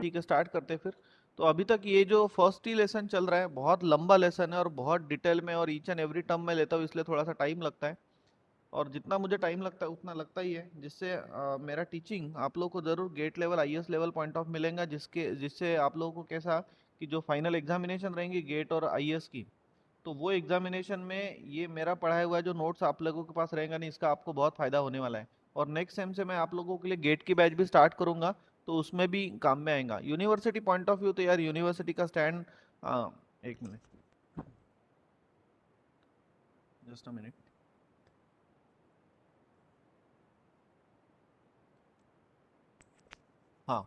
ठीक है, स्टार्ट करते हैं फिर। तो अभी तक ये जो फर्स्ट ही लेसन चल रहा है, बहुत लंबा लेसन है और बहुत डिटेल में और ईच एंड एवरी टर्म में लेता हूँ, इसलिए थोड़ा सा टाइम लगता है। और जितना मुझे टाइम लगता है उतना लगता ही है, जिससे मेरा टीचिंग आप लोगों को जरूर GATE level IAS level point of मिलेगा, जिससे आप लोगों को कैसा कि जो फाइनल एग्जामिनेशन रहेंगी गेट और आईएएस की, तो वो एग्जामिनेशन में ये मेरा पढ़ाया हुआ जो नोट्स आप लोगों के पास रहेगा नहीं, इसका आपको बहुत फायदा होने वाला है। और नेक्स्ट सेम से मैं आप लोगों के लिए गेट की बैच भी स्टार्ट करूंगा, तो उसमें भी काम में आएगा। यूनिवर्सिटी पॉइंट ऑफ व्यू तो यार यूनिवर्सिटी का स्टैंड, एक मिनट, जस्ट अ मिनट। हाँ,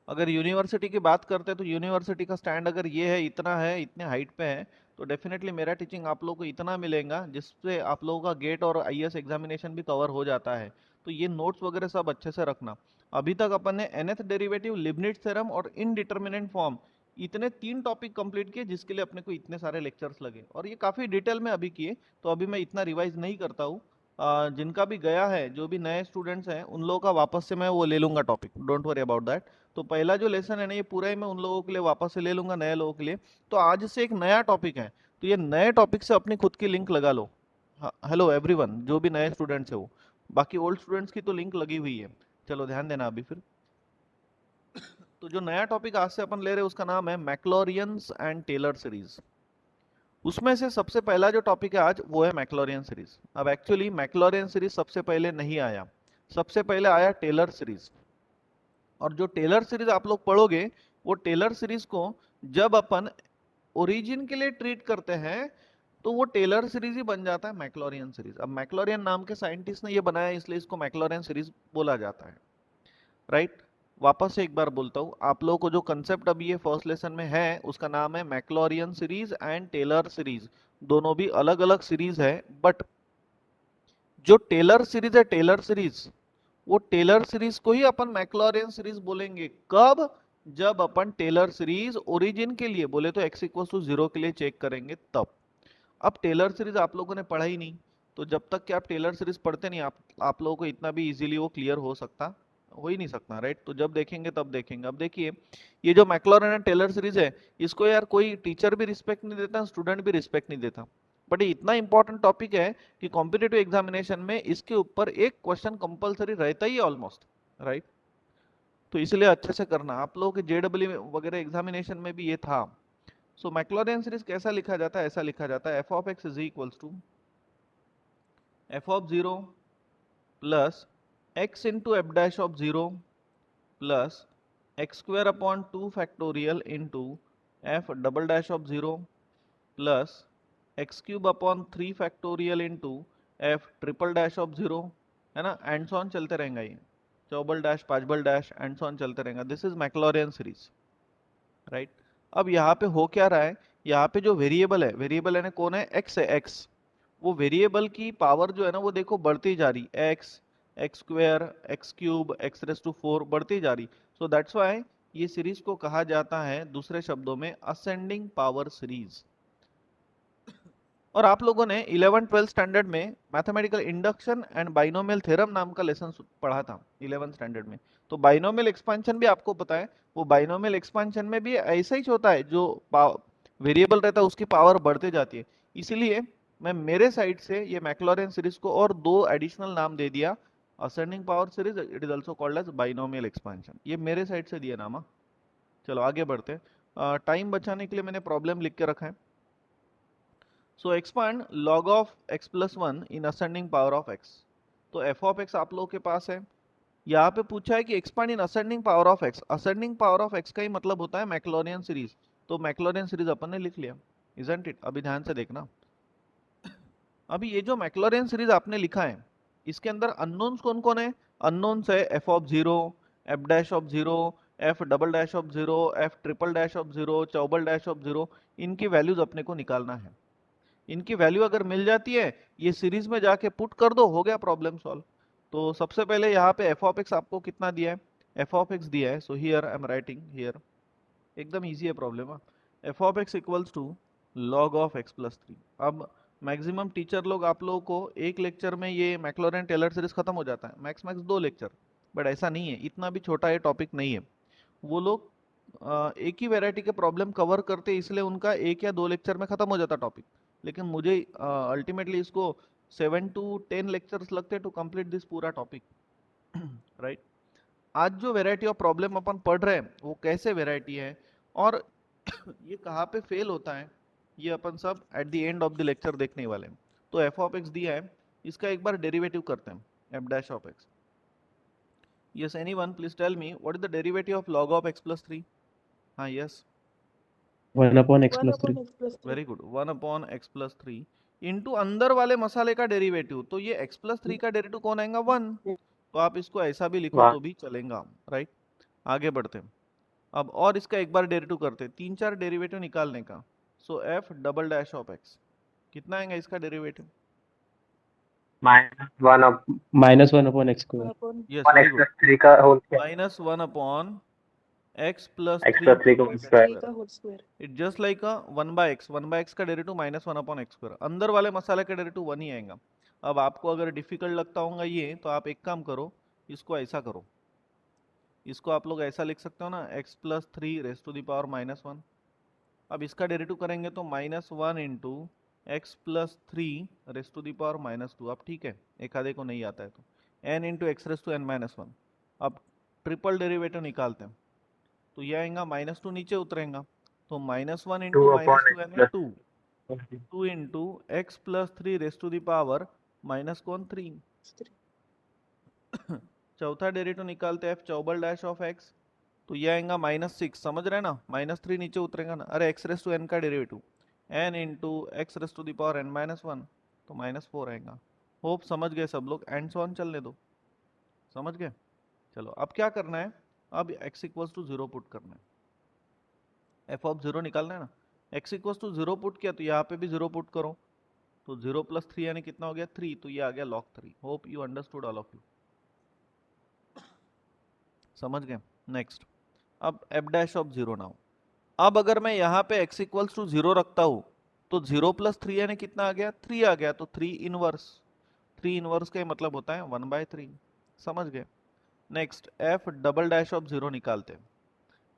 अगर यूनिवर्सिटी की बात करते हैं तो यूनिवर्सिटी का स्टैंड अगर ये है, इतना है, इतने हाइट पे है, तो डेफिनेटली मेरा टीचिंग आप लोगों को इतना मिलेगा जिससे आप लोगों का गेट और आईएएस एग्जामिनेशन भी कवर हो जाता है। तो ये नोट्स वगैरह सब अच्छे से रखना। अभी तक अपन ने nth डेरिवेटिव, लिबनिट्ज थ्योरम और इनडिटर्मिनेंट फॉर्म, इतने 3 टॉपिक कंप्लीट किए, जिसके लिए अपने को इतने सारे लेक्चर्स लगे, और ये काफी डिटेल में अभी किए। तो अभी मैं इतना रिवाइज नहीं करता हूँ। जिनका भी गया है, जो भी नए स्टूडेंट्स हैं, उन लोगों का वापस से मैं वो ले लूंगा topic, don't worry about that. तो पहला जो लेसन है ना, ये पूरा ही मैं उन लोगों के लिए वापस से ले लूंगा, नए लोगों के लिए। तो आज से एक नया टॉपिक है, तो ये नए टॉपिक से अपनी खुद की लिंक लगा लो। हेलो एवरीवन, जो भी नए स्टूडेंट्स है वो, बाकी ओल्ड स्टूडेंट्स की तो लिंक लगी हुई है। चलो ध्यान देना अभी फिर। तो जो नया टॉपिक आज से अपन ले रहे हैं उसका नाम है मैक्लोरियंस एंड टेलर सीरीज। उसमें से सबसे पहला जो टॉपिक है आज, वो है मैक्लोरियन सीरीज। अब एक्चुअली मैक्लोरियन सीरीज सबसे पहले नहीं आया, सबसे पहले आया टेलर सीरीज। और जो टेलर सीरीज आप लोग पढ़ोगे, वो टेलर सीरीज को जब अपन ओरिजिन के लिए ट्रीट करते हैं, तो वो टेलर सीरीज ही बन जाता है मैक्लोरियन सीरीज। अब मैक्लोरियन नाम के साइंटिस्ट ने ये बनाया, इसलिए इसको मैक्लोरियन सीरीज बोला जाता है, राइट। वापस से एक बार बोलता हूँ, आप लोगों को जो कंसेप्ट अभी ये फर्स्ट लेसन में है, उसका नाम है Maclaurin series and Taylor series. दोनों भी अलग अलग सीरीज है, बट जो टेलर सीरीज है, टेलर सीरीज, वो टेलर सीरीज को ही अपन मैक्लॉरियन सीरीज बोलेंगे। कब? जब अपन टेलर सीरीज ओरिजिन के लिए बोले तो x इक्वल टू 0 के लिए चेक करेंगे तब। अब टेलर सीरीज आप लोगों ने पढ़ा ही नहीं, तो जब तक कि आप टेलर सीरीज पढ़ते नहीं, आप लोगों को इतना भी इजीली वो क्लियर हो ही नहीं सकता, राइट। तो जब देखेंगे तब देखेंगे। अब देखिए, ये जो मैक्लॉरिन एंड टेलर सीरीज है, इसको यार कोई टीचर भी रिस्पेक्ट नहीं देता, स्टूडेंट भी रिस्पेक्ट नहीं देता, बट ये इतना इंपॉर्टेंट टॉपिक है कि कॉम्पिटेटिव एग्जामिनेशन में इसके ऊपर एक क्वेश्चन कंपलसरी रहता ही है ऑलमोस्ट, राइट। तो इसलिए अच्छे से करना। आप लोगों के जेडब्ल्यू वगैरह एग्जामिनेशन में भी ये था। सो मैक्लॉरिन सीरीज कैसा लिखा जाता है? ऐसा लिखा जाता है, f of x is equals to f of 0 plus x into f dash of 0 plus x square upon 2 factorial into f double dash of 0 plus x cube upon 3 factorial into f triple dash of 0, है ना, and so on चलते रहेंगे, ये चौबल dash पांचबल dash and so on चलते रहेगा। This is Maclaurin series, right. अब यहाँ पे हो क्या रहा है, यहाँ पे जो वेरिएबल है ना, कौन है? एक्स है, एक्स। वो वेरिएबल की पावर जो है ना, वो देखो बढ़ती जा रही, x, x square, x cube, x raise to 4 बढ़ती जा रही। सो दैट्स व्हाई ये सीरीज को कहा जाता है दूसरे शब्दों में असेंडिंग पावर सीरीज। और आप लोगों ने 11th-12th स्टैंडर्ड में mathematical induction and binomial theorem नाम का लेसन पढ़ा था 11th स्टैंडर्ड में। तो बाइनोमियल एक्सपेंशन भी आपको पता है, वो बाइनोमियल एक्सपेंशन में भी ऐसा ही होता है, जो वेरिएबल रहता है उसकी पावर बढ़ते जाती है। इसीलिए मैं मेरे साइड से ये मैक्लॉरिन सीरीज को और 2 एडिशनल नाम दे दिया, ascending power series, it is also called as binomial expansion. ये मेरे साइड से दिया नाम। चलो आगे बढ़ते हैं, टाइम बचाने के लिए मैंने प्रॉब्लम लिख के रखा है। So expand log of x plus 1 in ascending power of x। तो f ऑफ x आप लोगों के पास है, यहाँ पे पूछा है कि expand in ascending power of x। Ascending power of x का ही मतलब होता है मैक्लॉरियन सीरीज। तो मैक्लॉरियन सीरीज अपन ने लिख लिया, इजंट इट। अभी ध्यान से देखना, अभी ये जो मैक्लॉरियन सीरीज आपने लिखा है, इसके अंदर अननोन्स कौन कौन है? अननोन्स है f of 0, f dash of 0, f double dash of 0, f triple dash of 0, चौबल डैश ऑफ 0। इनकी वैल्यूज अपने को निकालना है। इनकी वैल्यू अगर मिल जाती है, ये सीरीज में जाके पुट कर दो, हो गया प्रॉब्लम सॉल्व। तो सबसे पहले यहाँ पे एफ ऑफ एक्स आपको कितना दिया है? एफ ऑफ एक्स दिया है, so here I am writing here, एकदम इजी है problem. F of x equals to log of x plus 3। अब मैक्सिमम टीचर लोग आप लोगों को एक लेक्चर में ये मैक्लॉरिन टेलर सीरीज खत्म हो जाता है, मैक्स मैक्स 2 लेक्चर, बट ऐसा नहीं है, इतना भी छोटा ये टॉपिक नहीं है। वो लोग एक ही वैरायटी के प्रॉब्लम कवर करते इसलिए उनका 1 या 2 लेक्चर में खत्म हो जाता टॉपिक, लेकिन मुझे अल्टीमेटली इसको 7 to 10 लेक्चर्स लगते टू कंप्लीट दिस पूरा टॉपिक, राइट। आज जो वैरायटी ऑफ प्रॉब्लम अपन पढ़ रहे हैं वो कैसे वैरायटी है और ये कहाँ पे फेल होता है, ये अपन सब at the end of the lecture देखने वाले हैं। तो एफ ऑफ एक्स दिया है, इसका एक बार डेरिवेटिव करते हैं, f dash of x. Yes, anyone please tell me what is the derivative of log of x plus 3? हाँ, yes, 1/x+3 very good, 1/x+3 into अंदर वाले मसाले का डेरिवेटिव, तो ये x+3 का डेरिवेटिव कौन आएगा? 1। तो आप इसको ऐसा भी लिखो तो भी चलेगा, राइट। आगे बढ़ते हैं अब, और इसका एक बार डेरिवेटिव करते हैं, 3-4 डेरिवेटिव निकालने का। So f double dash of x कितना आएगा इसका derivative? -1/x²। Yes, very good, -1x+3 का होल स्क्वायर -1/x+3 का whole square. It just like a 1/x, 1/x का डेरिवेटिव -1/x², अंदर वाले मसाले का डेरिवेटिव 1 ही आएगा। अब आपको अगर डिफिकल्ट लगता होगा ये, तो आप एक काम करो, इसको ऐसा करो, इसको आप लोग ऐसा लिख सकते हो ना, x+3 ⁻1। अब इसका डेरिवेटिव करेंगे तो -1 इंटू x+3 ⁻2। अब ठीक है, एक आधे को नहीं आता है तो n इंटू x⁻n−1। अब ट्रिपल डेरिवेटिव निकालते हैं, तो ये आएगा -2 नीचे उतरेगा, तो -1 इंटू -2n है 2, 2 इंटू x+3 ⁻³ चौथा डेरिवेटिव निकालते हैं, f चौबल डैश ऑफ x, तो ये आएगा -6, समझ रहे हैं ना, -3 नीचे उतरेगा ना, अरे x⁻n का डेरिवेटिव n इंटू x⁻n−1, तो -4 आएगा। होप समझ गए सब लोग, एंड सो ऑन चलने दो, समझ गए। चलो अब क्या करना है, अब x इक्वल्स टू 0 पुट करना है, f ऑफ 0 निकालना है ना, x इक्वल्स टू 0 पुट किया तो यहाँ पे भी 0 पुट करो, तो 0 + 3 यानी कितना हो गया? 3, तो ये आ गया log 3। Hope you understood all of you, समझ गए। नेक्स्ट, अब f डैश ऑफ 0 नाउ, अब अगर मैं यहाँ पे x इक्वल्स टू 0 रखता हूँ तो 0 + 3 यानी कितना आ गया? 3 आ गया, तो 3 इनवर्स, 3 इनवर्स का मतलब होता है 1/3, समझ गए। Next, f double dash of 0 निकालते हैं,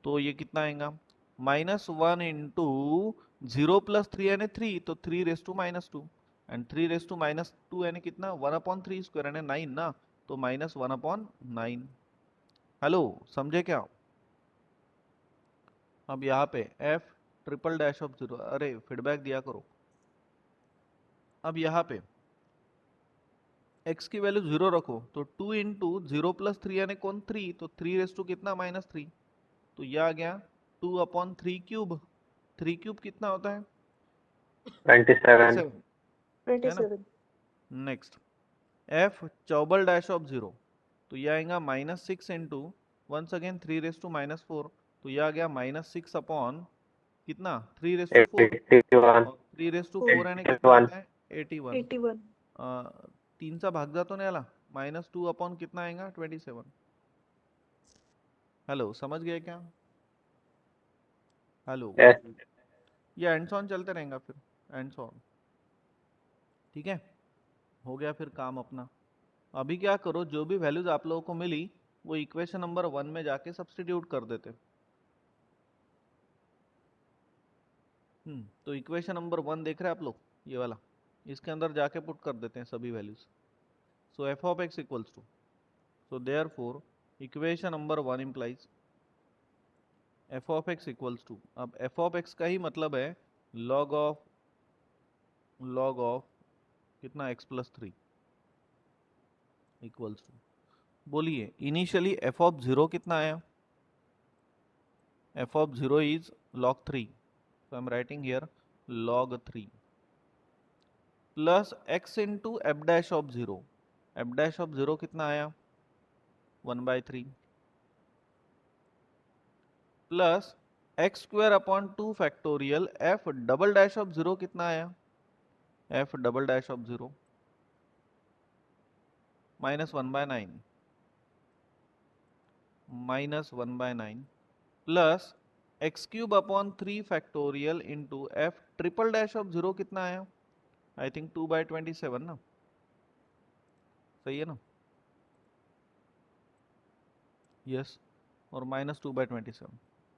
तो ये कितना आएगा? -1 इंटू 0 + 3 यानी 3, तो 3⁻², एंड 3⁻² यानी कितना? 1/3² यानी 9 ना, तो -1/9। हेलो, समझे क्या? अब यहाँ पे f ट्रिपल डैश ऑफ 0, अरे फीडबैक दिया करो। अब यहाँ पे x की वैल्यू 0 रखो, तो 2 इंटू 0 + 3 यानी कौन? 3, तो 3 कितना? -3, तो यह आ गया 2/3³। 3³ कितना होता है? 27 है ना। नेक्स्ट, f चौबल डैश ऑफ 0, तो यह आएगा -6 इंटू वंस अगेन 3⁻⁻4, तो यह आ गया -6 अपॉन कितना? 3⁻4, 81 और 3⁻4 यानी कितना 81 आता है? 81। 3 सा भाग जा तो नहीं आला, -2 अपॉन कितना आएगा? 27। हेलो, समझ गए क्या? हेलो, yes ये एंड्स ऑन चलते रहेगा फिर, एंड्स ऑन, ठीक है। हो गया फिर काम अपना। अभी क्या करो, जो भी वैल्यूज आप लोगों को मिली वो इक्वेशन नंबर 1 में जाके सब्स्टिट्यूट कर देते। तो इक्वेशन नंबर 1 देख रहे हैं आप लोग, ये वाला, इसके अंदर जाके पुट कर देते हैं सभी values. So f of x equals to, so therefore equation number 1 implies f of x equals to, अब एफ ऑफ एक्स का ही मतलब है लॉग ऑफ कितना? x+3 इक्वल्स टू, बोलिए इनिशियली एफ ऑफ 0 कितना आया? F of 0 is log 3, so I'm writing here log 3 plus x into f dash of 0, f dash of 0 कितना आया? 1/3 plus x² / 2 f double dash of 0 कितना आया? f double dash of 0 -1/9 plus x³ / 3 into f triple dash of 0 कितना आया? I think 2/27 ना, सही है ना? यस, और -2/27,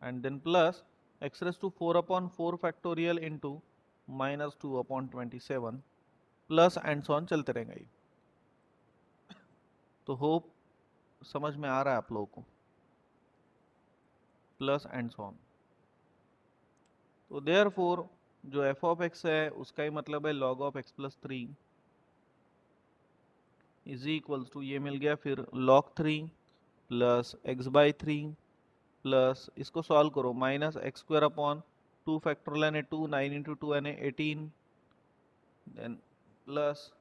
and then plus x raise to 4/4 factorial into -2/27 plus and so on चलते रहेंगे ये। तो होप समझ में आ रहा है आप लोगों को, प्लस एंड सो ऑन। तो देयरफॉर जो f ऑफ x है उसका ही मतलब है log of x plus 3 is equals to, ये मिल गया फिर log 3 plus x by 3 plus इसको सॉल्व करो minus x square upon 2 factorial यानी 2, 9 इंटू 2 यानी 18, देन प्लस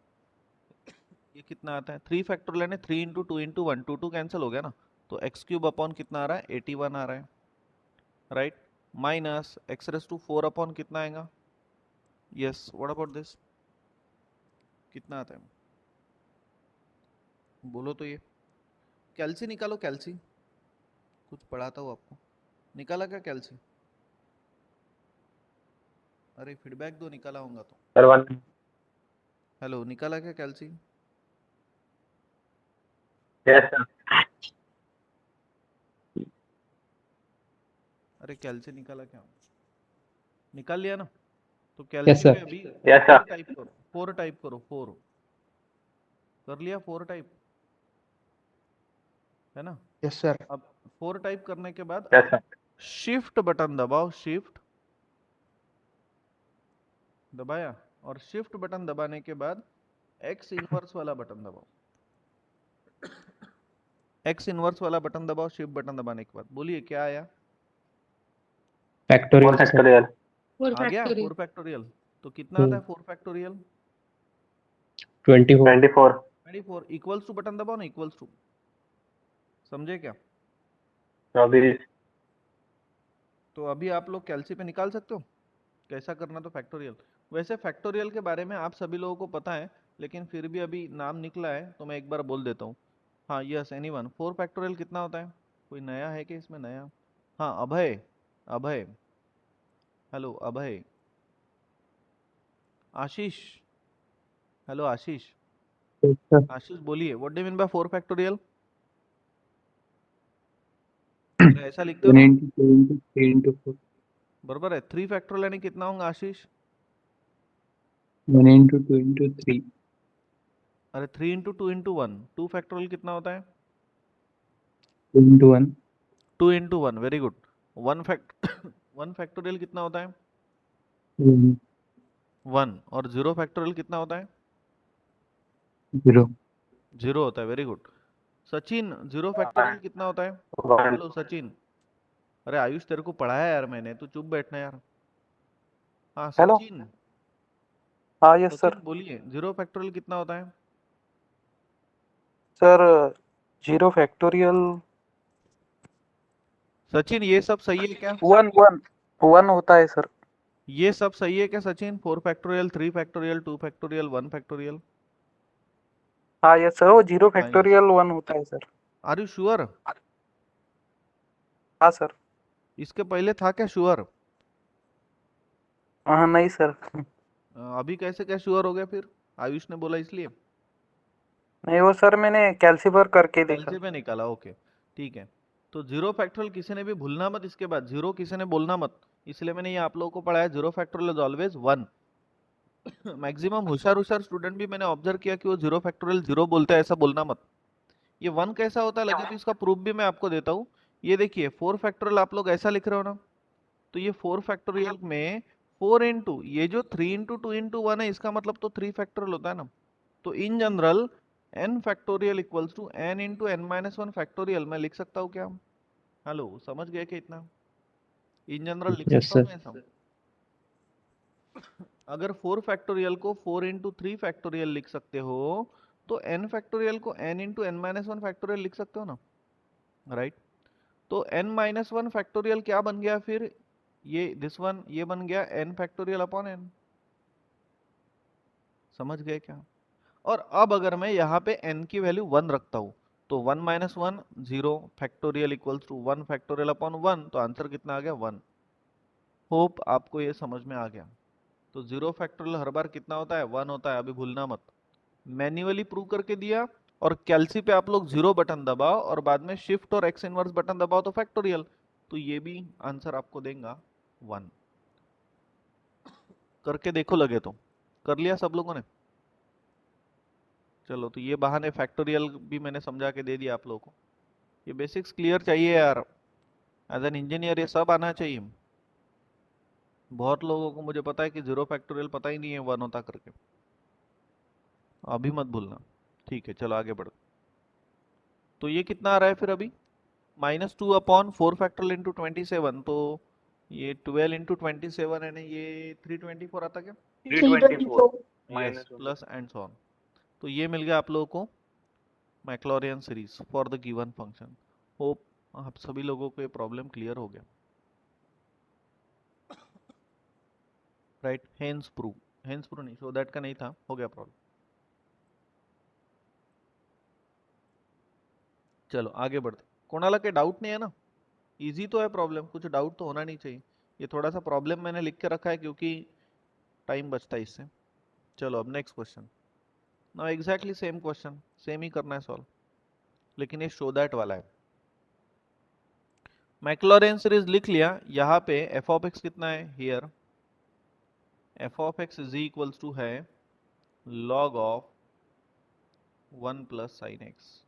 ये कितना आता है 3 फैक्टोरियल यानी 3 इंटू 2 इंटू 1, 2 कैंसिल हो गया ना, तो एक्स क्यूब अपॉन कितना आ रहा है 81 आ रहा है, right. Minus x raise to 4 upon कितना आएगा, यस व्हाट अबाउट दिस, कितना आता है बोलो तो, ये कैल्सी निकालो, कैल्सी कुछ पढ़ाता हूँ आपको, निकाला क्या कैल्सी, अरे फीडबैक दो, निकाला होगा तो। सर 1 हेलो, निकाला क्या कैल्सी, यस सर अरे कैल्सी निकाला क्या, निकाल लिया ना, तो यस कैल्सी सर पे अभी यस 4 सर टाइप करो, 4 टाइप करो, 4 कर लिया, 4 टाइप है ना। यस सर अब 4 टाइप करने के बाद यस सर शिफ्ट बटन दबाओ, शिफ्ट दबाया, और शिफ्ट बटन दबाने के बाद एक्स इनवर्स वाला बटन दबाओ, एक्स इनवर्स वाला बटन दबाओ शिफ्ट बटन दबाने के बाद, बोलिए क्या आया, फैक्टोरियल 4 सर फैक्टोरियल आ गया 4 फैक्टोरियल, तो कितना आता है 4 फैक्टोरियल 24 24 24, इक्वल्स टू बटन दबाओ ना, इक्वल्स टू, समझे क्या। 24 तो अभी आप लोग कैल्सी पे निकाल सकते हो कैसा करना, तो फैक्टोरियल, वैसे फैक्टोरियल के बारे में आप सभी लोगों को पता है, लेकिन फिर भी अभी नाम निकला है तो मैं एक बार बोल देता हूँ। हाँ यस एनीवन, 4 फैक्टोरियल कितना होता है, कोई नया है कि इसमें नया, हाँ अभय, अभय, हेलो अभय, आशीष, हेलो आशीष, सर आशीष बोलिए what do mean by 4 factorial, ऐसा लिखते हो 1 ना, into 2 into 3 into 4 बराबर है, 3 फैक्टोरियल यानी कितना होगा आशीष, 1 into 2 into 3 अरे 3 इंटू 2 इंटू 1, 2 फैक्टोरियल कितना होता है 2 into 1 2 into 1, very good, 1 fact 1 factorial कितना होता है 1 1, और 0 फैक्टोरियल कितना होता है 0 0 होता है, वेरी गुड। सचिन 0 फैक्टोरियल कितना होता है, 1 हेलो सचिन, अरे आयुष तेरे को पढ़ाया यार मैंने, तू चुप बैठना यार, हाँ हेलो सचिन, हाँ यस सर सचिन बोलिए 0 फैक्टोरियल कितना होता है, सर 0 फैक्टोरियल सचिन ये सब सही है क्या, 1 होता है सर। ये सब सही है क्या Sachin, 4 factorial 3 factorial 2 factorial 1 factorial, हाँ यस सर, वो 0 हाँ यस, फैक्टोरियल 1 होता है सर। आर यू श्योर, हाँ सर। इसके पहले था क्या श्योर, हाँ नहीं सर, अभी कैसे क्या श्योर हो गया फिर, आयुष ने बोला इसलिए, नहीं वो सर मैंने कैल्सीफर करके देखा। कैलसी पे निकाला, ओके ठीक है। तो 0 फैक्टोरियल किसी ने भी भूलना मत, इसके बाद 0 किसी ने बोलना मत, इसलिए मैंने ये आप लोगों को पढ़ाया, 0 फैक्टोरियल इज ऑलवेज 1। मैक्सिमम होशियार स्टूडेंट भी मैंने ऑब्जर्व किया कि वो 0 फैक्टोरियल 0 बोलते हैं, ऐसा बोलना मत। ये 1 कैसा होता है लगे तो इसका प्रूफ भी मैं आपको देता हूँ, ये देखिए 4 फैक्टोरियल आप लोग ऐसा लिख रहे हो ना, तो ये 4 फैक्टोरियल में 4 इंटू ये जो 3 इंटू 2 इंटू 1 है, इसका मतलब तो 3 फैक्टोरियल होता है ना, तो in general n factorial equals to n into n minus 1 factorial मैं लिख सकता हूँ क्या, हेलो समझ गए क्या इतना, इन जनरल लिख यस सकता हूँ सर मैं ऐसा, अगर 4 फैक्टोरियल को 4 इंटू 3 फैक्टोरियल लिख सकते हो, तो n फैक्टोरियल को n into n minus 1 factorial लिख सकते हो ना, राइट। तो n माइनस 1 फैक्टोरियल क्या बन गया फिर, ये दिस वन ये बन गया n फैक्टोरियल अपॉन n, समझ गए क्या। और अब अगर मैं यहाँ पे n की वैल्यू 1 रखता हूँ, तो 1 minus 1 0 factorial equals to 1 factorial upon 1, तो आंसर कितना आ गया 1। होप आपको ये समझ में आ गया। तो 0 फैक्टोरियल हर बार कितना होता है 1 होता है, अभी भूलना मत, मैन्युअली प्रूव करके दिया, और कैल्सी पे आप लोग 0 बटन दबाओ और बाद में शिफ्ट और एक्स इनवर्स बटन दबाओ तो फैक्टोरियल, तो ये भी आंसर आपको देगा 1। करके देखो लगे तो। कर लिया सब लोगों ने? चलो, तो ये बहाने फैक्टोरियल भी मैंने समझा के दे दिया आप लोगों को। ये बेसिक्स क्लियर चाहिए यार, एज एन इंजीनियर ये सब आना चाहिए। बहुत लोगों को मुझे पता है कि 0 फैक्टोरियल पता ही नहीं है 1 होता करके। अभी मत भूलना। ठीक है, चलो आगे बढ़ो। तो ये कितना आ रहा है फिर अभी? -2/4 फैक्टोरियल इंटू 27, तो ये 12 इंटू 27 है ना, ये 324 आता क्या? 324 yes, -1 plus and so on. तो ये मिल गया आप लोगों को Maclaurin series for the given function. Hope आप सभी लोगों को ये प्रॉब्लम क्लियर हो गया, right? Hence prove, hence prove नहीं, सो दैट का नहीं था, हो गया प्रॉब्लम। चलो आगे बढ़ते। कोणाला के डाउट नहीं है ना? इजी तो है प्रॉब्लम, कुछ डाउट तो होना नहीं चाहिए। ये थोड़ा सा प्रॉब्लम मैंने लिख के रखा है क्योंकि टाइम बचता है इससे। चलो अब next question. Now exactly same question, same ही करना है सॉल्व, लेकिन ये शो दैट वाला है। मैक्लॉरिन सीरीज लिख लिया। यहाँ पे एफ ऑफ एक्स कितना है? Here f of x is equals to है log of 1 plus sine x.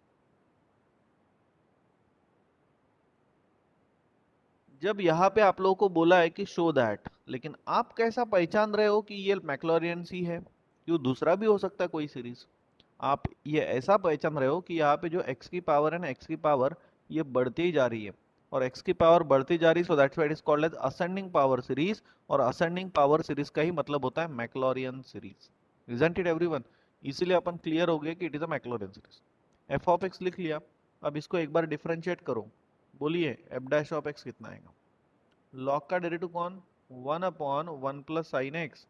जब यहाँ पे आप लोगों को बोला है कि शो दैट, लेकिन आप कैसा पहचान रहे हो कि ये मैक्लॉरियन सी है? क्यों, दूसरा भी हो सकता है कोई सीरीज। आप ये ऐसा पहचान रहे हो कि यहाँ पे जो x की पावर है ना, x की पावर ये बढ़ती ही जा रही है, और x की पावर बढ़ती जा रही है, so that's why it is called as ascending power series. और असेंडिंग पावर सीरीज का ही मतलब होता है Maclaurin series. Isn't it everyone? इसीलिए अपन क्लियर हो गए कि it is a Maclaurin series. F of x लिख लिया। अब इसको एक बार डिफरेंशिएट करो। बोलिए एफ डैश ऑफ एक्स कितना आएगा? लॉग का डेरिवेटिव कौन? 1/1 प्लस साइन एक्स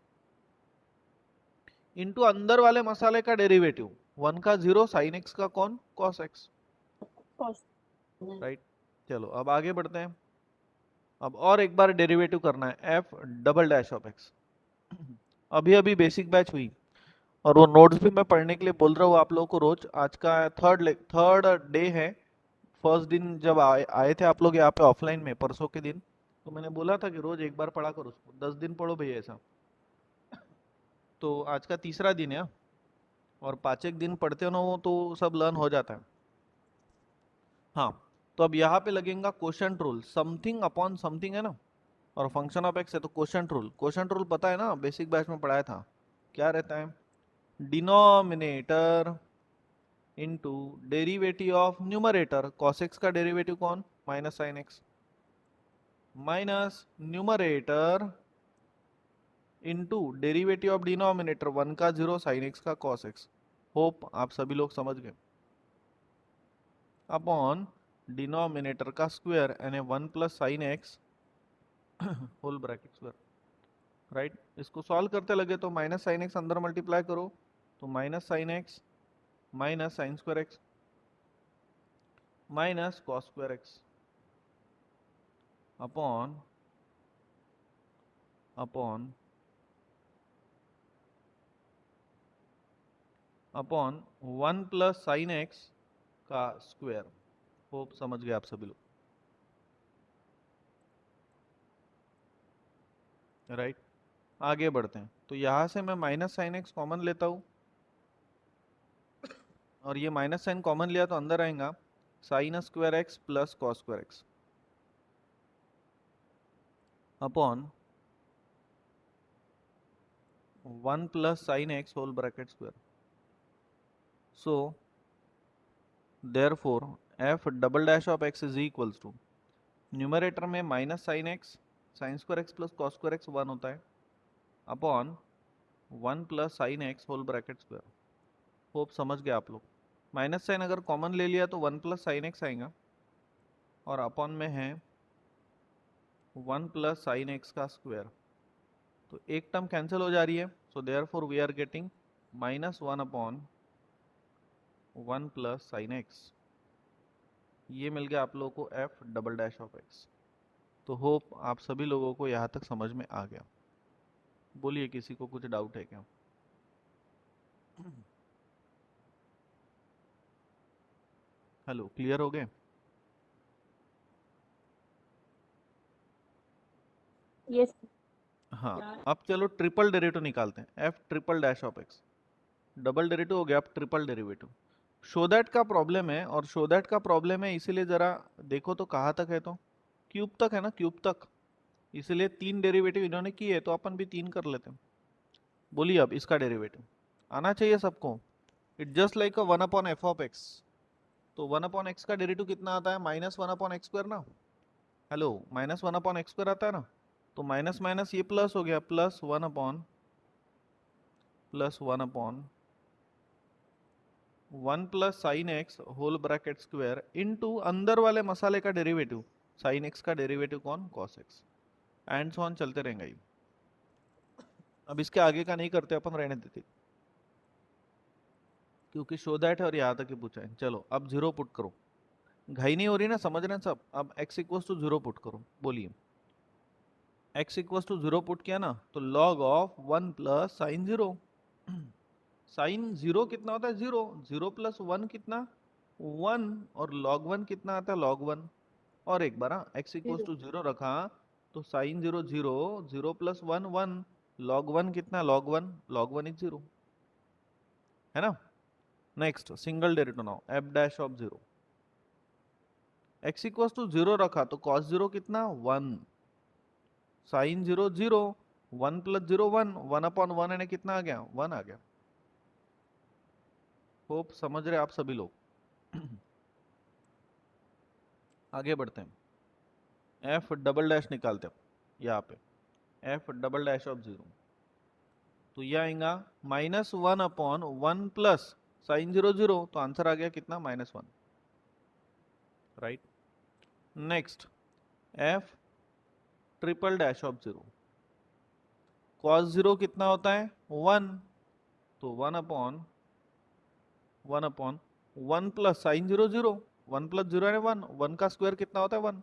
इंटू अंदर वाले मसाले का डेरिवेटिव 1 का 0, साइन एक्स का कौन? Cos x, right? चलो अब आगे बढ़ते हैं। अब और एक बार डेरिवेटिव करना है, F double dash of x. अभी अभी बेसिक बैच हुई, और वो नोट्स भी मैं पढ़ने के लिए बोल रहा हूँ आप लोगों को रोज। आज का थर्ड डे है। फर्स्ट दिन जब आए थे आप लोग यहाँ पे ऑफलाइन में परसों के दिन, तो मैंने बोला था कि रोज एक बार पढ़ा करो उसको, 10 दिन पढ़ो भैया ऐसा। तो आज का तीसरा दिन है, और 5 एक दिन पढ़ते हो ना वो तो सब लर्न हो जाता है। हाँ, तो अब यहाँ पे लगेगा quotient rule, something upon something है ना, और फंक्शन ऑफ एक्स है तो क्वोशंट रूल। क्वोशंट रूल पता है ना, बेसिक बैच में पढ़ाया था। क्या रहता है? Denominator into derivative of numerator. cos x का डेरिवेटिव कौन? Minus sine x, minus numerator into derivative of denominator 1 का 0, साइन एक्स का cos x। होप आप सभी लोग समझ गए। अपॉन डिनोमिनेटर का स्क्वायर यानी 1 plus sine x whole bracket square, right? इसको सॉल्व करते लगे तो माइनस साइन एक्स अंदर मल्टीप्लाई करो, तो minus sine x minus sine square x minus cos square x upon upon upon 1 plus sine x का स्क्वायर। होप समझ गए आप सभी लोग, राइट? आगे बढ़ते हैं। तो यहां से मैं माइनस साइन एक्स कॉमन लेता हूं, और ये माइनस साइन कॉमन लिया तो अंदर आएगा sine square x plus cos square x upon 1 plus sine x whole bracket square. So therefore f double dash of x is equals to, numerator में minus sine x, sine square x plus cos square x 1 होता है, upon 1 plus sine x whole bracket square. Hope समझ गए आप लोग। Minus sign अगर common ले लिया तो 1 प्लस साइन एक्स आएगा, और अपॉन में है 1 प्लस साइन एक्स का स्क्वायर। तो एक टर्म कैंसिल हो जा रही है, so therefore we are getting -1 upon 1 plus sine x. ये मिल गया आप लोगों को f double dash of x. तो होप आप सभी लोगों को यहाँ तक समझ में आ गया। बोलिए किसी को कुछ डाउट है क्या? हेलो, क्लियर हो गए? यस हाँ, अब चलो ट्रिपल डेरिवेटिव निकालते हैं, F triple dash of x. Double derivative हो गया, अब ट्रिपल डेरिवेटिव। शो दैट का प्रॉब्लम है, और शो दैट का प्रॉब्लम है इसीलिए जरा देखो तो कहाँ तक है, तो क्यूब तक है ना, क्यूब तक, इसलिए 3 डेरिवेटिव इन्होंने किए तो अपन भी 3 कर लेते हैं। बोलिए अब इसका डेरिवेटिव आना चाहिए सबको। It just like a 1/f(x). तो 1/x का डेरिवेटिव कितना आता है, -1/x² ना। हेलो, -1/x² आता है ना, तो माइनस माइनस ये प्लस हो गया, plus 1 plus sine x whole bracket square into अंदर वाले मसाले का डेरिवेटिव, साइन एक्स का डेरिवेटिव कौन, cos x, and so on चलते रहेंगे ये। अब इसके आगे का नहीं करते अपन, रहने देते, क्योंकि शो दैट है और यहाँ तक ही पूछा है। चलो अब 0 पुट करो, घाई नहीं हो रही ना, समझ रहे हैं सब। अब x इक्वल्स टू 0 पुट करो, बोलिए। x इक्वल्स टू 0 पुट किया ना, तो log of 1 plus sine 0। Sine 0 कितना होता है, 0, 0 प्लस 1 कितना, 1, और log 1 कितना आता है, log 1। और एक बार x इक्वल्स टू 0 रखा, तो साइन 0 0, 0 प्लस 1 1, log 1 कितना, log 1, log 1 इज 0, है ना। Next single derivative now, f dash of 0। x equals to 0 रखा तो cos 0 कितना, 1, साइन 0 0, 1 प्लस 0 1, 1/1 यानी कितना आ गया, 1 आ गया। होप समझ रहे आप सभी लोग। आगे बढ़ते हैं, f डबल डैश निकालते हैं यहाँ पे, f डबल डैश ऑफ 0, तो यह आएगा -1/1 प्लस साइन 0 0, तो आंसर आ गया कितना, -1, right. Next f triple dash of 0, cos 0 कितना होता है, 1, तो 1/1 प्लस साइन 0 0, 1 प्लस 0 यानी 1, 1 का स्क्वायर कितना होता है, 1।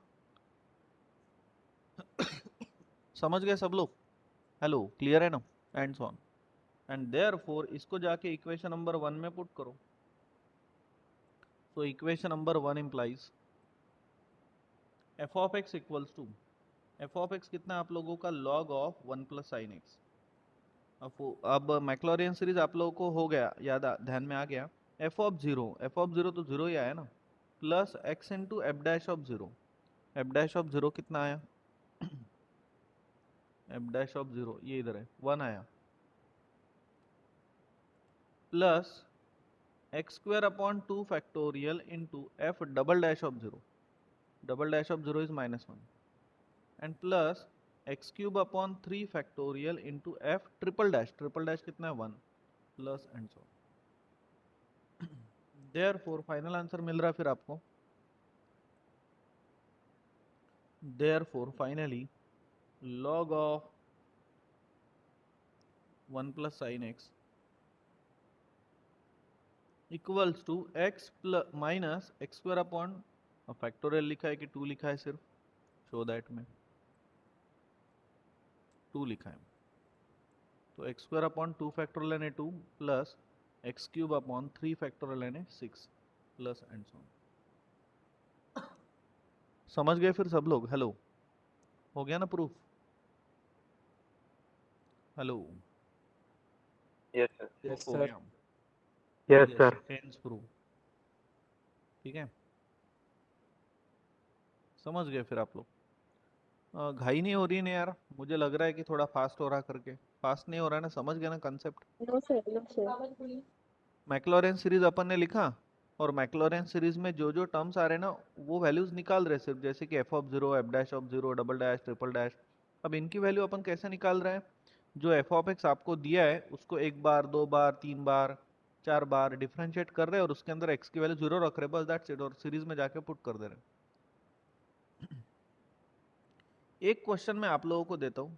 समझ गए सब लोग, हेलो, क्लियर है ना, and so on. And therefore इसको जाके इक्वेशन नंबर 1 में पुट करो। So equation number 1 implies f of x equals to, f of x कितना आप लोगों का, log of 1 plus sine x. अब मैक्लॉरियन सीरीज आप लोगों को हो गया याद, ध्यान में आ गया। f ऑफ 0 तो 0 ही आया ना, plus x into f dash of 0। F dash of 0 कितना आया, एफ डैश ऑफ 0 ये इधर है, 1 आया, plus x² factorial into f double dash of 0। Double dash of 0 is -1, and plus x³ factorial into f triple dash कितना है, 1, plus and so. Therefore final answer मिल रहा है फिर आपको। Therefore finally log of 1 plus sine x equals to x plus minus x² factorial लिखा है कि 2 लिखा है सिर्फ, शो दैट में 2 लिखा है, तो x² फैक्टोरियल यानी 2, प्लस x³ फैक्टोरियल यानी 6, प्लस एंड सो। समझ गए फिर सब लोग, हेलो, हो गया ना proof, hello, Yes, sir. Yes, हो sir. गया, Yes, sir. हेंस प्रूफ, ठीक है। समझ गए फिर आप लोग। घाई नहीं हो रही ना यार, मुझे लग रहा है कि थोड़ा फास्ट हो रहा करके, फास्ट नहीं हो रहा है ना, समझ गया ना concept. No sir no sir Maclaurin series अपन ने लिखा, और मैक्लॉरेन सीरीज में जो जो टर्म्स आ रहे हैं ना, वो वैल्यूज निकाल रहे सिर्फ, जैसे कि f of 0, f dash of 0, double dash, triple dash. अब इनकी वैल्यू अपन कैसे निकाल रहे हैं, जो f ऑफ x आपको दिया है उसको 1 बार 2 बार 3 बार 4 बार डिफरेंशिएट कर रहे हैं, और उसके अंदर x की वैल्यू 0 रख रहे हैं, बस दैट्स इट, और सीरीज में जाके पुट कर दे रहे हैं। एक क्वेश्चन मैं आप लोगों को देता हूं,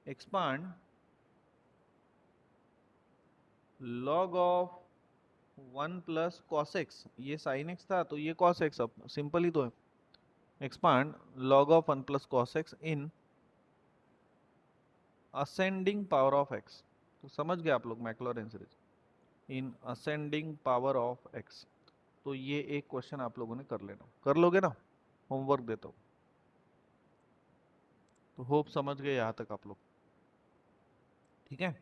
expand log of 1 plus cos x, ये साइन एक्स था तो ये कॉस एक्स, अब सिंपल ही तो है। Expand log of 1 plus cos x in ascending power of x. तो समझ गए आप लोग Maclaurin series, in ascending power of x. तो ये एक क्वेश्चन आप लोगों ने कर लेना, कर लोगे ना, होमवर्क देता हूँ। तो होप समझ गए यहाँ तक आप लोग, ठीक है।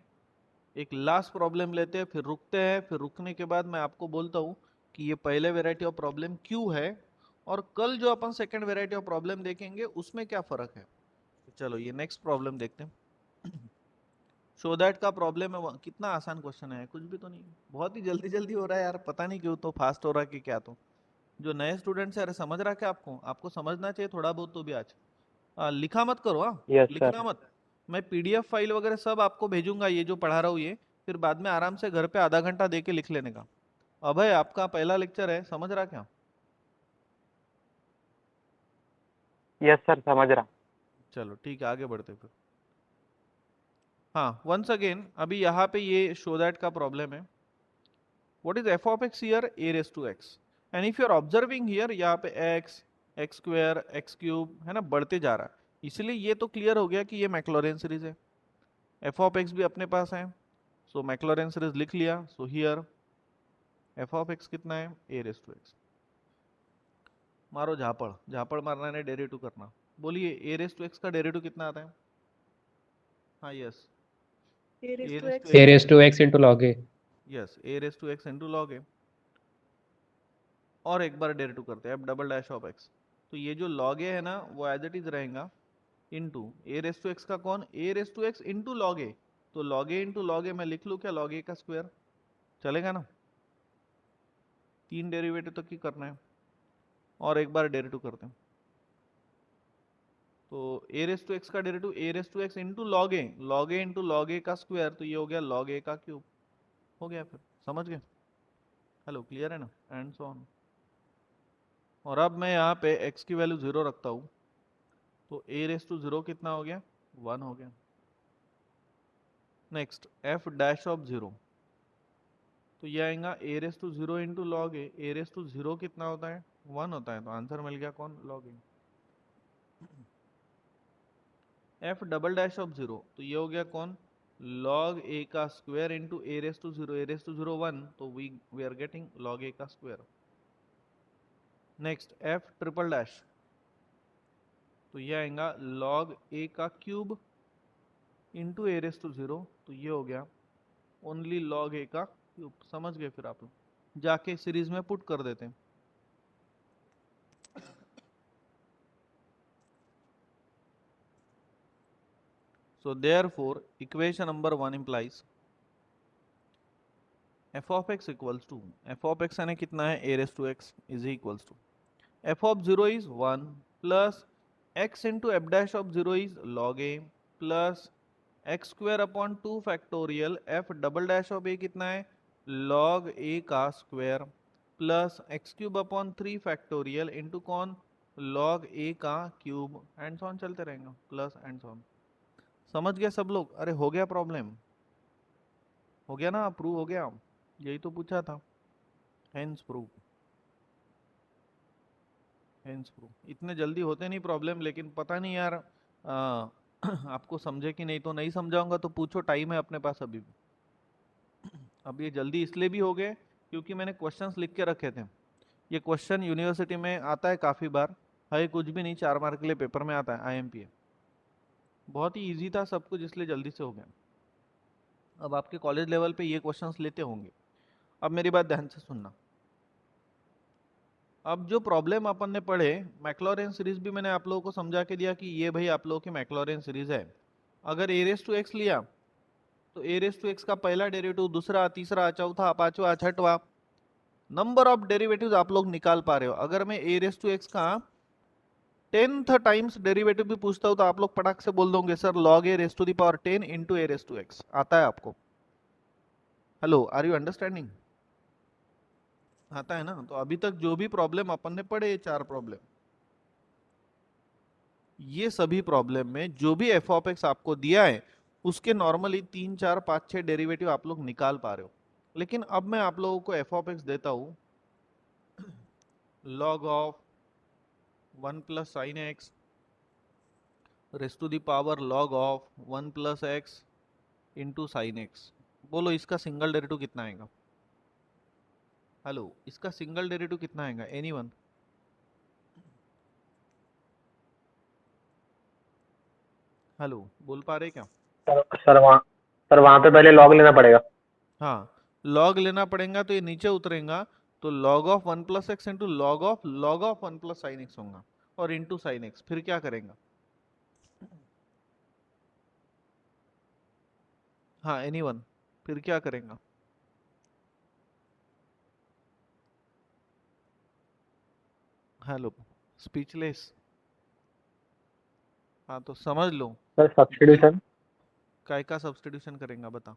एक लास्ट प्रॉब्लम लेते हैं, फिर रुकते हैं, फिर रुकने के बाद मैं आपको बोलता हूँ कि ये पहले वेराइटी ऑफ प्रॉब्लम क्यों है और कल जो अपन सेकंड वेराइटी ऑफ प्रॉब्लम देखेंगे उसमें क्या फर्क है। तो चलो ये नेक्स्ट प्रॉब्लम देखते हैं। शो दैट का प्रॉब्लम है, कितना आसान क्वेश्चन है, कुछ भी तो नहीं, बहुत ही जल्दी जल्दी हो रहा है यार, पता नहीं क्यों, तो फास्ट हो रहा है कि क्या। तो जो नए स्टूडेंट्स है, अरे समझ रहा क्या आपको, आपको समझना चाहिए थोड़ा बहुत तो भी आज। लिखा मत करो, हाँ यस सर। लिखना मत। मैं पीडीएफ फाइल वगैरह सब आपको भेजूंगा, ये जो पढ़ा रहा हूँ ये, फिर बाद में आराम से घर पे आधा घंटा दे के लिख लेने का। अभय आपका पहला लेक्चर है, समझ रहा क्या। यस सर, समझ रहा। चलो ठीक है, आगे बढ़ते फिर। हाँ वंस अगेन, अभी यहाँ पे ये शो दैट का प्रॉब्लम है। What is f of x here, a raise to x, and if you are observing here, यहाँ पे x, x square, x cube है ना, बढ़ते जा रहा है। इसलिए ये तो क्लियर हो गया कि ये मैक्लॉरेन सीरीज है। एफ ऑफ एक्स भी अपने पास है, सो मैक्लॉरेन सीरीज लिख लिया। So here f of x कितना है, ए रेस टू एक्स। मारो झापड़, झापड़ मारना है, डेरिवेटिव करना। बोलिए ए रेस टू एक्स का डेरिवेटिव कितना आता है। हाँ yes, A raised to raised x to A x raised to x into log a. Yes, a raise to x into log a. और एक बार डेरिवेटिव करते हैं, f double dash of x. तो ये जो लॉग ए है ना वो एज इट इज रहेगा into a raise to x का कौन, a raise to x into log a. तो log a into log a मैं लिख लूँ क्या, लॉग ए का स्क्वायर, चलेगा ना। 3 डेरिवेटिव तक ही करना है, और एक बार डेरिवेटिव करते हैं। तो ए रेस टू एक्स का derivative a raise to x into log a, log a into log a का स्क्वायर, तो ये हो गया लॉग ए का क्यूब। हो गया, फिर समझ गए। हेलो क्लियर है ना, एंड सो ऑन। और अब मैं यहाँ पे x की वैल्यू 0 रखता हूँ, तो a रेस टू 0 कितना हो गया, 1 हो गया। नेक्स्ट f डैश ऑफ 0, तो ये आएगा a raise to 0 into log a raise to 0 कितना होता है, 1 होता है, तो आंसर मिल गया कौन, log a. f double dash of 0, तो ये हो गया कौन, लॉग ए का square into a raise to 0, a raise to 0 1, तो we are getting log a का square. Next f triple dash, तो ये आएगा लॉग ए का cube into a raise to 0, तो ये हो गया ओनली लॉग ए का क्यूब। समझ गए, फिर आप लोग जाके सीरीज में पुट कर देते हैं। सो therefore equation number 1 implies f of x equals to, f of x यानी कितना है, a raised to x is equals to f of 0 is 1 plus x into f dash of 0 is log a plus x square upon 2 factorial f double dash of a कितना है, log a का square plus x cube upon 3 factorial into कौन, log a का cube, and so on चलते रहेंगे, plus and sworn. समझ गया सब लोग, अरे हो गया प्रॉब्लम, हो गया ना, प्रूव हो गया, यही तो पूछा था। Hence prove, hence prove. इतने जल्दी होते नहीं प्रॉब्लम, लेकिन पता नहीं यार आपको समझे कि नहीं, तो नहीं समझाऊंगा तो पूछो, टाइम है अपने पास अभी भी। अब ये जल्दी इसलिए भी हो गए क्योंकि मैंने क्वेश्चंस लिख के रखे थे। ये क्वेश्चन यूनिवर्सिटी में आता है काफ़ी बार, है कुछ भी नहीं, 4 मार्क के लिए पेपर में आता है, IMPA। बहुत ही इजी था सब कुछ, इसलिए जल्दी से हो गया। अब आपके कॉलेज लेवल पे ये क्वेश्चंस लेते होंगे। अब मेरी बात ध्यान से सुनना। अब जो प्रॉब्लम अपन ने पढ़े, मैक्लॉरेन सीरीज भी मैंने आप लोगों को समझा के दिया कि ये भाई आप लोगों की मैक्लॉरेन सीरीज है। अगर ए रेस टू एक्स लिया तो ए रेस टू एक्स का पहला डेरिवेटिव, दूसरा, तीसरा, चौथा, पांचवा, छठवा, नंबर ऑफ डेरिवेटिव्स आप लोग निकाल पा रहे हो। अगर मैं ए रेस टू एक्स का 10th टाइम्स डेरिवेटिव भी पूछता हूं तो आप लोग पटाख से बोल दोगे sir log a raise to the power 10 into a raise to x आता है आपको। हेलो, आर यू अंडरस्टैंडिंग, आता है ना। तो अभी तक जो भी प्रॉब्लम अपन ने पढ़े, ये 4 प्रॉब्लम, ये सभी प्रॉब्लम में जो भी एफ ऑफ एक्स आपको दिया है उसके नॉर्मली 3 4 5 6 डेरिवेटिव आप लोग निकाल पा रहे हो। लेकिन अब मैं आप लोगों को एफ ऑफ एक्स देता हूं log of 1 plus sine x raise to the power log of 1 plus x into sine x. बोलो इसका सिंगल डेरिवेटिव कितना आएगा, हेलो इसका सिंगल डेरिवेटिव कितना आएगा, एनीवन। हेलो, बोल पा रहे क्या? सर वहाँ पे पहले लॉग लेना पड़ेगा। हाँ, लॉग लेना पड़ेगा तो ये नीचे उतरेगा, तो log of 1 plus x into log of 1 plus sine x होगा, और इंटू साइन एक्स। फिर क्या करेंगे? हाँ, एनीवन, फिर क्या करेंगे? Hello, speechless. हाँ, तो समझ लो। Sir substitution. काय का सब्स्टिट्यूशन करेंगे बता,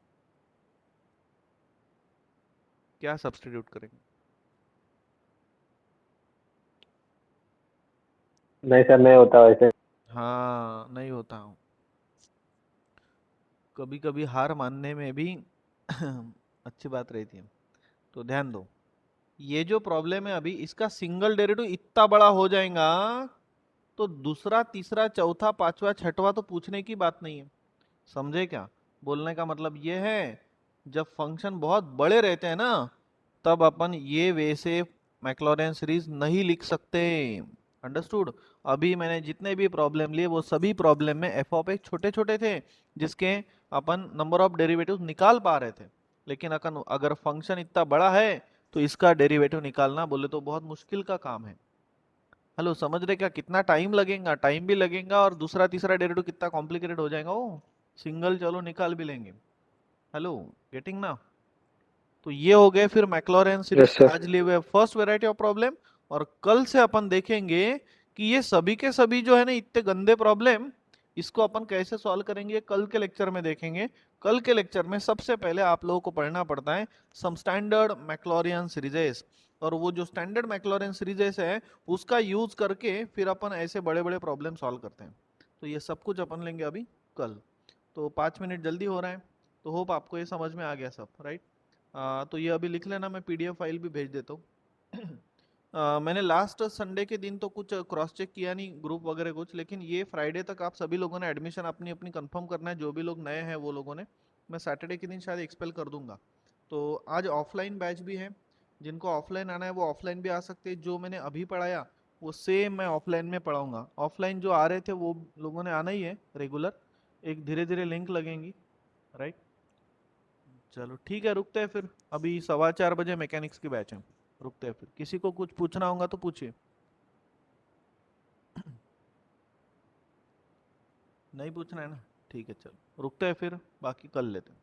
क्या सब्स्टिट्यूट करेंगे? नहीं सर, नहीं होता वैसे। हाँ, नहीं होता हूँ, कभी कभी हार मानने में भी अच्छी बात रहती है। तो ध्यान दो, ये जो प्रॉब्लम है अभी, इसका सिंगल डेरिवेटिव इतना बड़ा हो जाएगा तो दूसरा, तीसरा, चौथा, पांचवा, छठवा तो पूछने की बात नहीं है। समझे क्या? बोलने का मतलब ये है, जब फंक्शन बहुत बड़े रहते हैं ना, तब अपन ये वैसे मैक्लॉरेन सीरीज नहीं लिख सकते। अंडरस्टूड? अभी मैंने जितने भी प्रॉब्लम लिए वो सभी प्रॉब्लम में एफ ऑफ एक्स छोटे छोटे थे, जिसके अपन नंबर ऑफ डेरिवेटिव निकाल पा रहे थे। लेकिन अगर फंक्शन इतना बड़ा है तो इसका डेरिवेटिव निकालना बोले तो बहुत मुश्किल का काम है। हेलो, समझ रहे क्या? कितना टाइम लगेगा, टाइम भी लगेगा, और दूसरा तीसरा डेरिवेटिव कितना कॉम्प्लिकेटेड हो जाएगा वो। सिंगल चलो निकाल भी लेंगे। हेलो, गेटिंग ना? तो ये हो गए फिर मैक्लॉरेन सीरीज यस के सर। आज लिए हुए फर्स्ट वैरायटी ऑफ प्रॉब्लम। और कल से अपन देखेंगे कि ये सभी के सभी जो है ना इतने गंदे प्रॉब्लम, इसको अपन कैसे सॉल्व करेंगे, कल के लेक्चर में देखेंगे। कल के लेक्चर में सबसे पहले आप लोगों को पढ़ना पड़ता है सम स्टैंडर्ड मैक्लॉरियन सीरीजेस, और वो जो स्टैंडर्ड मैक्लॉरियन सीरीजेस है उसका यूज करके फिर अपन ऐसे बड़े बड़े प्रॉब्लम सॉल्व करते हैं। तो ये सब कुछ अपन लेंगे अभी कल। तो 5 मिनट जल्दी हो रहा है, तो होप आपको ये समझ में आ गया सब, राइट? तो ये अभी लिख लेना, मैं पीडीएफ फाइल भी भेज देता हूँ। मैंने लास्ट संडे के दिन तो कुछ क्रॉस चेक किया नहीं ग्रुप वगैरह कुछ, लेकिन ये फ्राइडे तक आप सभी लोगों ने एडमिशन अपनी अपनी कंफर्म करना है, जो भी लोग नए हैं वो लोगों ने। मैं सैटरडे के दिन शायद एक्सपेल कर दूंगा। तो आज ऑफलाइन बैच भी है, जिनको ऑफलाइन आना है वो ऑफलाइन भी आ सकते हैं। जो मैंने अभी पढ़ाया वो सेम मैं ऑफलाइन में पढ़ाऊंगा। ऑफलाइन जो आ रहे थे वो लोगों ने आना ही है रेगुलर, एक धीरे धीरे लिंक लगेंगी, राइट? चलो ठीक है, रुकते हैं फिर। अभी 4:15 मैकेनिक्स की बैच है, रुकते हैं फिर। किसी को कुछ पूछना होगा तो पूछिए। नहीं पूछना है ना? ठीक है, चलो रुकते हैं फिर, बाकी कल लेते हैं।